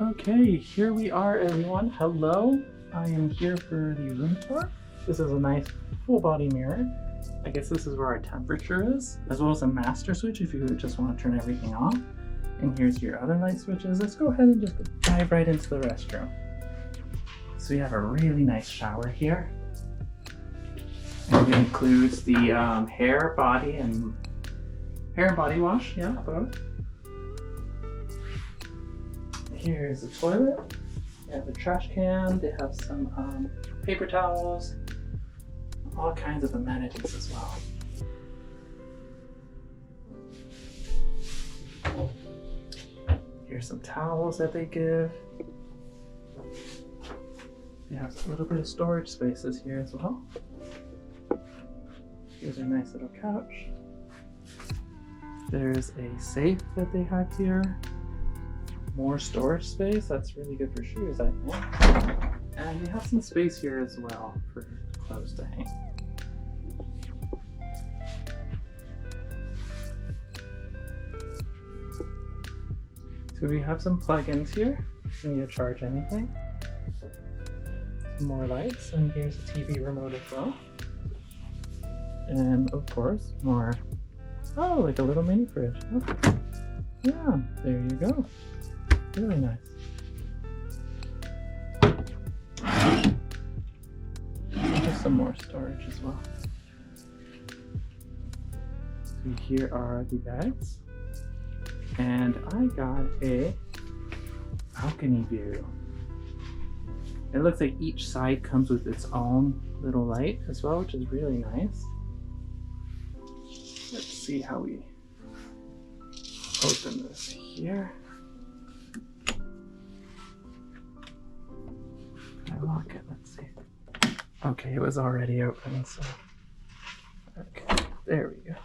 Okay, here we are, everyone. Hello, I am here for the room tour. This is a nice full body mirror. I guess this is where our temperature is, as well as a master switch if you just want to turn everything off. And here's your other light switches. Let's go ahead and just dive right into the restroom. So we have a really nice shower here. And it includes the hair, body, and body wash, yeah, both. Here's the toilet. They have a trash can. They have some paper towels, all kinds of amenities as well. Here's some towels that they give. They have a little bit of storage spaces here as well. Here's a nice little couch. There's a safe that they have here. More storage space. That's really good for shoes, I think. And they have some space here as well for clothes to hang. So we have some plugins here. You need to charge anything. Some more lights, and here's a TV remote as well. And of course, more, oh, like a little mini fridge. Oh. Yeah, there you go. Really nice. Just some more storage as well. So here are the bags. And I got a balcony view. It looks like each side comes with its own little light as well, which is really nice. Let's see how we open this here. Can I lock it? Let's see. Okay, it was already open, so. Okay, there we go.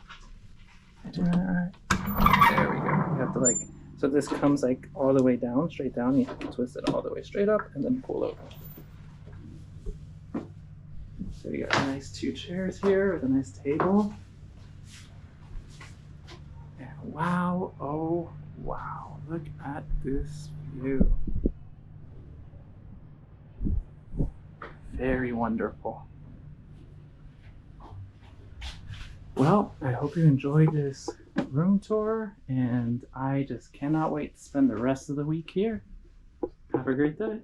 There we go. You have to so this comes all the way down, straight down. You have to twist it all the way straight up and then pull over. So we got a nice 2 chairs here with a nice table. And wow, oh wow, look at this view. Very wonderful. Well, I hope you enjoyed this room tour, and I just cannot wait to spend the rest of the week here. Have a great day.